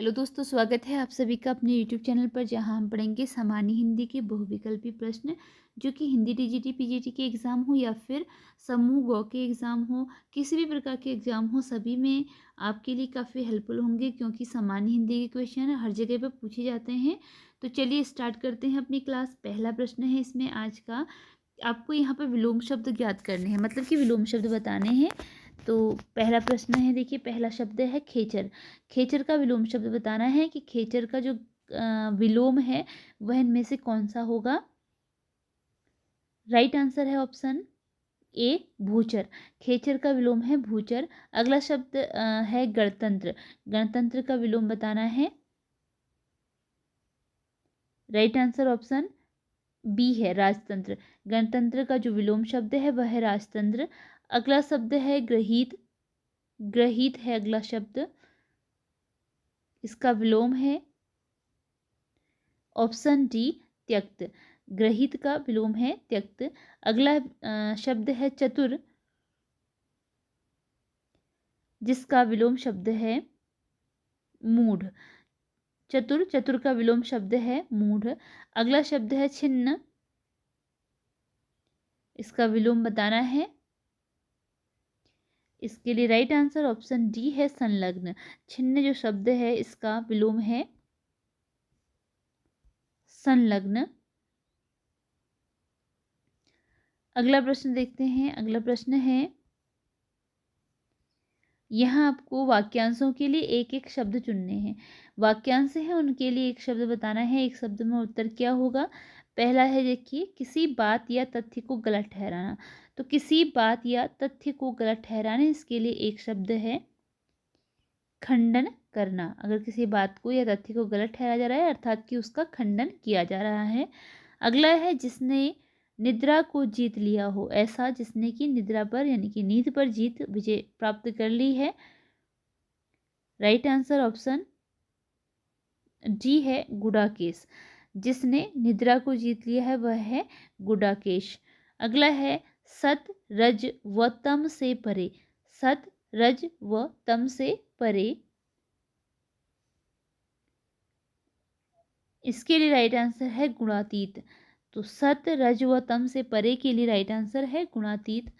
Hello दोस्तों, स्वागत है आप सभी का अपने यूट्यूब चैनल पर, जहां हम पढ़ेंगे सामान्य हिंदी के बहुविकल्पी प्रश्न जो कि हिंदी टीजीटी पीजीटी के एग्ज़ाम हो या फिर समूह गौ के एग्ज़ाम हो, किसी भी प्रकार के एग्ज़ाम हो, सभी में आपके लिए काफ़ी हेल्पफुल होंगे क्योंकि सामान्य हिंदी के क्वेश्चन हर जगह पर पूछे जाते हैं। तो चलिए स्टार्ट करते हैं अपनी क्लास। पहला प्रश्न है इसमें आज का, आपको यहाँ पर विलोम शब्द ज्ञात करने हैं, मतलब कि विलोम शब्द बताने हैं। तो पहला प्रश्न है, देखिए पहला शब्द है खेचर। खेचर का विलोम शब्द बताना है कि खेचर का जो विलोम है वह इनमें से कौन सा होगा। राइट आंसर है ऑप्शन ए भूचर। खेचर का विलोम है भूचर। अगला शब्द है गणतंत्र। गणतंत्र का विलोम बताना है। राइट आंसर ऑप्शन बी है राजतंत्र। गणतंत्र का जो विलोम शब्द है वह है राजतंत्र। अगला शब्द है ग्रहीत। ग्रहीत है अगला शब्द, इसका विलोम है ऑप्शन डी त्यक्त। ग्रहित का विलोम है त्यक्त। अगला शब्द है चतुर, जिसका विलोम शब्द है मूढ़। चतुर, चतुर का विलोम शब्द है मूढ़। अगला शब्द है छिन्न, इसका विलोम बताना है। इसके लिए राइट आंसर ऑप्शन डी है संलग्न। छिन्न जो शब्द है इसका विलोम है संलग्न। अगला प्रश्न देखते हैं। अगला प्रश्न है, यहाँ आपको वाक्यांशों के लिए एक एक शब्द चुनने हैं। वाक्यांश हैं उनके लिए एक शब्द बताना है, एक शब्द में उत्तर क्या होगा। पहला है, देखिए किसी बात या तथ्य को गलत ठहराना। तो किसी बात या तथ्य को गलत ठहराने, इसके लिए एक शब्द है खंडन करना। अगर किसी बात को या तथ्य को गलत ठहराया जा रहा है अर्थात कि उसका खंडन किया जा रहा है। अगला है जिसने निद्रा को जीत लिया हो, ऐसा जिसने कि निद्रा पर यानी कि नींद पर जीत विजय प्राप्त कर ली है। राइट आंसर ऑप्शन डी है गुडाकेश। जिसने निद्रा को जीत लिया है वह है गुडाकेश। अगला है सत रज व तम से परे। सत रज व तम से परे, इसके लिए राइट आंसर है गुणातीत। तो सत रज व तम से परे के लिए राइट आंसर है गुणातीत।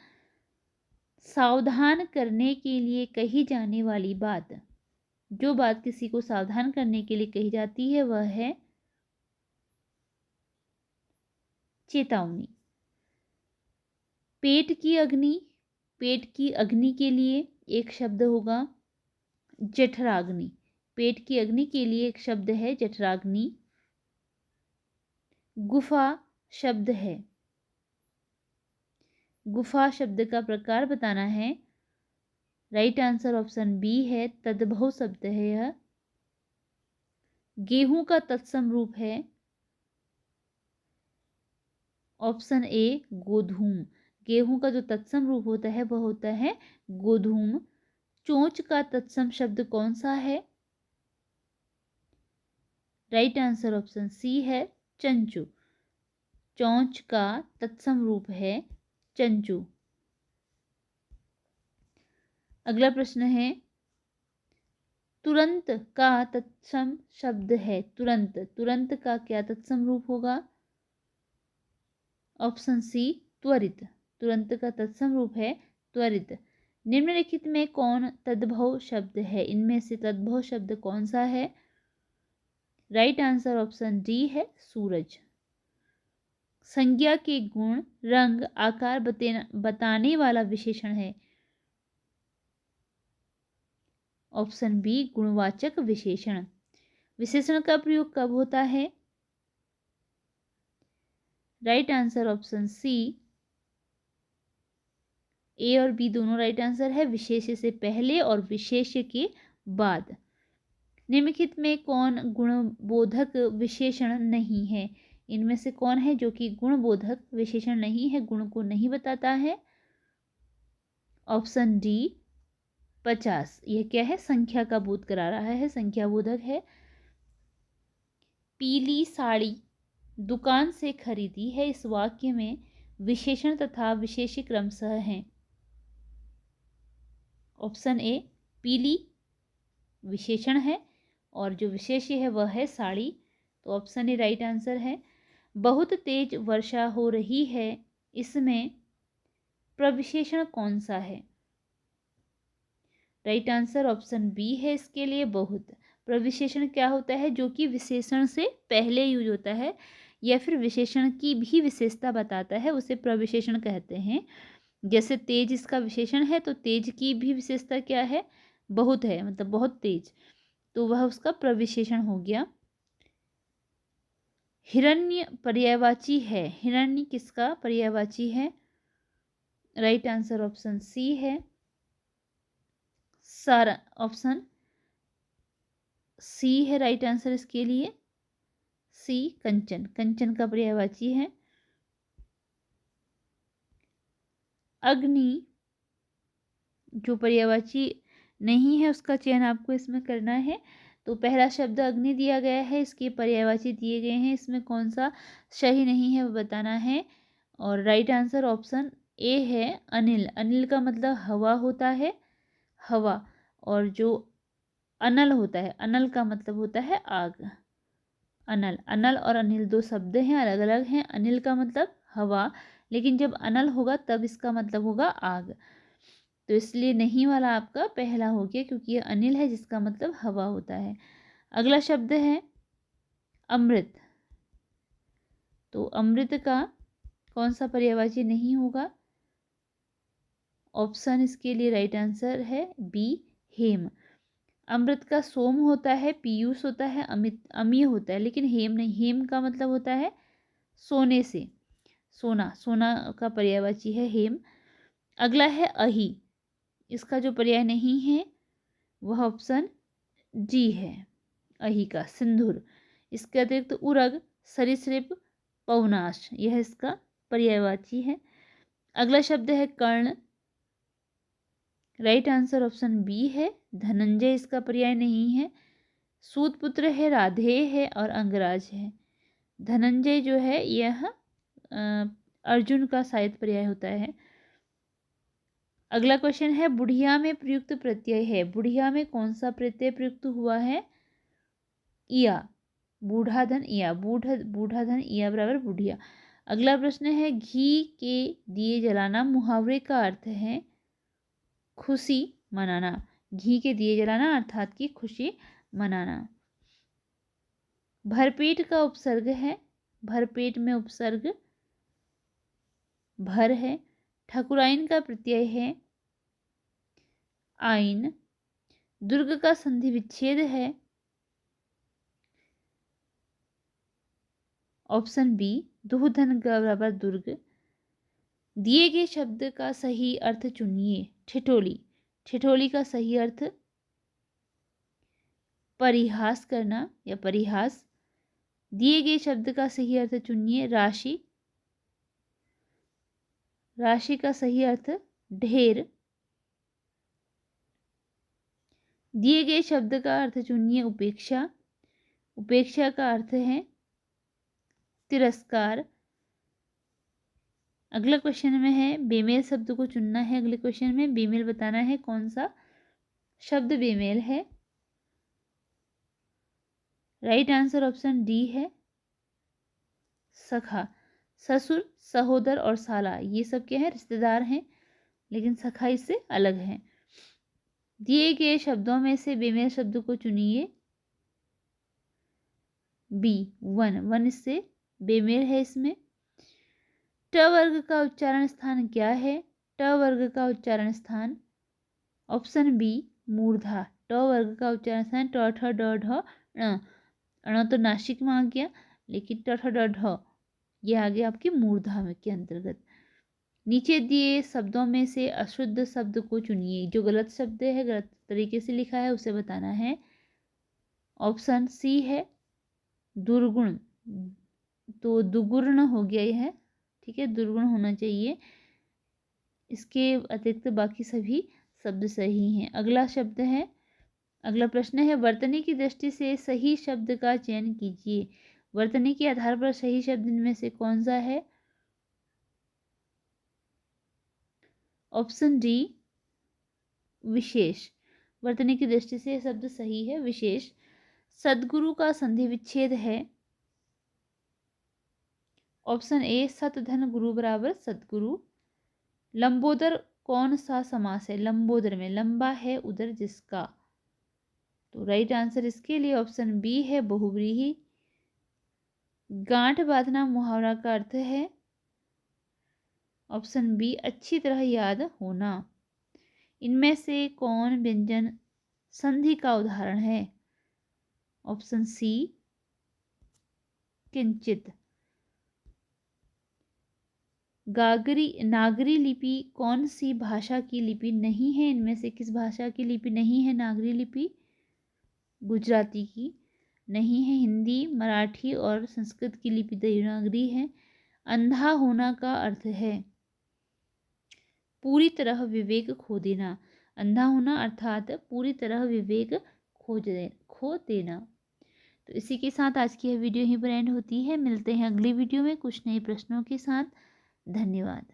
सावधान करने के लिए कही जाने वाली बात, जो बात किसी को सावधान करने के लिए कही जाती है वह है चेतावनी। पेट की अग्नि। पेट की अग्नि के लिए एक शब्द होगा जठराग्नि। पेट की अग्नि के लिए एक शब्द है जठराग्नि। गुफा शब्द है, गुफा शब्द का प्रकार बताना है। राइट आंसर ऑप्शन बी है तद्भव शब्द है यह। गेहूं का तत्सम रूप है ऑप्शन ए गोधूम। गेहूं का जो तत्सम रूप होता है वह होता है गोधूम। चोंच का तत्सम शब्द कौन सा है। राइट आंसर ऑप्शन सी है चंचू। चोंच का तत्सम रूप है चंचू। अगला प्रश्न है, तुरंत का तत्सम शब्द है तुरंत। तुरंत का क्या तत्सम रूप होगा। ऑप्शन सी त्वरित। तुरंत का तत्सम रूप है त्वरित। निम्नलिखित में कौन तद्भव शब्द है, इनमें से तद्भव शब्द कौन सा है। राइट आंसर ऑप्शन डी है सूरज। संज्ञा के गुण रंग आकार बताने वाला विशेषण है। ऑप्शन बी गुणवाचक विशेषण। विशेषण का प्रयोग कब होता है। राइट आंसर ऑप्शन सी ए और बी दोनों राइट आंसर है। विशेष्य से पहले और विशेष्य के बाद। निम्नलिखित में कौन गुणबोधक विशेषण नहीं है। इनमें से कौन है जो कि गुणबोधक विशेषण नहीं है, गुण को नहीं बताता है। Option D 50। यह क्या है, संख्या का बोध करा रहा है, संख्या बोधक है। पीली साड़ी दुकान से खरीदी है, इस वाक्य में विशेषण तथा विशेष्य क्रमशः हैं। ऑप्शन ए पीली विशेषण है और जो विशेष्य है वह है साड़ी, तो ऑप्शन ए राइट आंसर है। बहुत तेज वर्षा हो रही है, इसमें प्रविशेषण कौन सा है? राइट आंसर ऑप्शन बी है इसके लिए, बहुत। प्रविशेषण क्या होता है? जो कि विशेषण से पहले यूज होता है या फिर विशेषण की भी विशेषता बताता है, उसे प्रविशेषण कहते हैं। जैसे तेज इसका विशेषण है, तो तेज की भी विशेषता क्या है? बहुत है, मतलब बहुत तेज, तो वह उसका प्रविशेषण हो गया। हिरण्य पर्यायवाची है, हिरण्य किसका पर्यायवाची है? राइट आंसर ऑप्शन सी है, सारा। ऑप्शन सी है राइट आंसर इसके लिए, सी कंचन, कंचन का पर्यायवाची है। अग्नि जो पर्यायवाची नहीं है उसका चयन आपको इसमें करना है। तो पहला शब्द अग्नि दिया गया है, इसके पर्यायवाची दिए गए हैं, इसमें कौन सा सही नहीं है वो बताना है। और राइट आंसर ऑप्शन ए है अनिल। अनिल का मतलब हवा होता है, हवा। और जो अनल होता है, अनल का मतलब होता है आग। अनल, अनल और अनिल दो शब्द हैं, अलग अलग हैं। अनिल का मतलब हवा, लेकिन जब अनल होगा तब इसका मतलब होगा आग। तो इसलिए नहीं वाला आपका पहला हो गया, क्योंकि ये अनिल है जिसका मतलब हवा होता है। अगला शब्द है अमृत। तो अमृत का कौन सा पर्यायवाची नहीं होगा? ऑप्शन इसके लिए राइट आंसर है बी हेम। अमृत का सोम होता है, पीयूष होता है, अमित अमीय होता है, लेकिन हेम नहीं। हेम का मतलब होता है सोने से, सोना, सोना का पर्यायवाची है हेम। अगला है अहि। इसका जो पर्याय नहीं है वह ऑप्शन जी है, अहि का सिंदूर। इसके अतिरिक्त उरग, सरीसृप, पवनाश, यह इसका पर्यायवाची है। अगला शब्द है कर्ण। राइट आंसर ऑप्शन बी है, धनंजय इसका पर्याय नहीं है। सूतपुत्र है, राधेय है और अंगराज है। धनंजय जो है यह अर्जुन का शायद पर्याय होता है। अगला क्वेश्चन है बुढ़िया में प्रयुक्त प्रत्यय है, बुढ़िया में कौन सा प्रत्यय प्रयुक्त हुआ है? इया, बूढ़ा धन इया, बूढ़ा धन इया बराबर बुढ़िया। अगला प्रश्न है घी के दिए जलाना, मुहावरे का अर्थ है खुशी मनाना। घी के दिए जलाना अर्थात की खुशी मनाना। भरपेट का उपसर्ग है, भरपेट में उपसर्ग भर है। ठकुराइन का प्रत्यय है आइन। दुर्ग का संधि विच्छेद है ऑप्शन बी, दुहधन का बराबर दुर्ग। दिए गए शब्द का सही अर्थ चुनिए। ठिठोली, ठिठोली का सही अर्थ परिहास करना या परिहास। दिए गए शब्द का सही अर्थ चुनिए। राशि, राशि का सही अर्थ ढेर। दिए गए शब्द का अर्थ चुनिए उपेक्षा, उपेक्षा का अर्थ है तिरस्कार। अगला क्वेश्चन में है बेमेल शब्द को चुनना है। अगले क्वेश्चन में बेमेल बताना है, कौन सा शब्द बेमेल है? राइट आंसर ऑप्शन डी है सखा। ससुर, सहोदर और साला ये सब क्या है? रिश्तेदार हैं, लेकिन सखा इससे अलग है। दिए गए शब्दों में से बेमेल शब्द को चुनिए। बी वन, वन इससे बेमेल है। इसमें ट वर्ग का उच्चारण स्थान क्या है? ट वर्ग का उच्चारण स्थान ऑप्शन बी मूर्धा। ट वर्ग का उच्चारण स्थान ट ठ ड ढ ण। ण तो नासिक में आ गया, लेकिन ट ठ ड ढ ये आ गया आपकी मूर्धा में के अंतर्गत। नीचे दिए शब्दों में से अशुद्ध शब्द को चुनिए। जो गलत शब्द है, गलत तरीके से लिखा है, उसे बताना है। ऑप्शन सी है दुर्गुण, तो दुगुर्ण हो गया यह, ठीक है, दुर्गुण होना चाहिए। इसके अतिरिक्त बाकी सभी शब्द सही हैं। अगला शब्द है, अगला प्रश्न है वर्तनी की दृष्टि से सही शब्द का चयन कीजिए। वर्तनी के आधार पर सही शब्द इनमें से कौन सा है? ऑप्शन डी विशेष। वर्तनी की दृष्टि से शब्द सही है विशेष। सद्गुरु का संधि विच्छेद है। ऑप्शन ए सत धन गुरु बराबर सद्गुरु। लंबोदर कौन सा समास है? लंबोदर में लंबा है उदर जिसका, तो राइट आंसर इसके लिए ऑप्शन बी है बहुव्रीहि। गांठ बांधना मुहावरा का अर्थ है। ऑप्शन बी अच्छी तरह याद होना। इनमें से कौन व्यंजन संधि का उदाहरण है? ऑप्शन सी किंचित। नागरी लिपि कौन सी भाषा की लिपि नहीं है? इनमें से किस भाषा की लिपि नहीं है नागरी लिपि? गुजराती की नहीं है। हिंदी, मराठी और संस्कृत की लिपि देवनागरी है। अंधा होना का अर्थ है पूरी तरह विवेक खो देना। अंधा होना अर्थात पूरी तरह विवेक खो देना। तो इसी के साथ आज की यह वीडियो यहीं पर एंड होती है। मिलते हैं अगली वीडियो में कुछ नए प्रश्नों के साथ। धन्यवाद।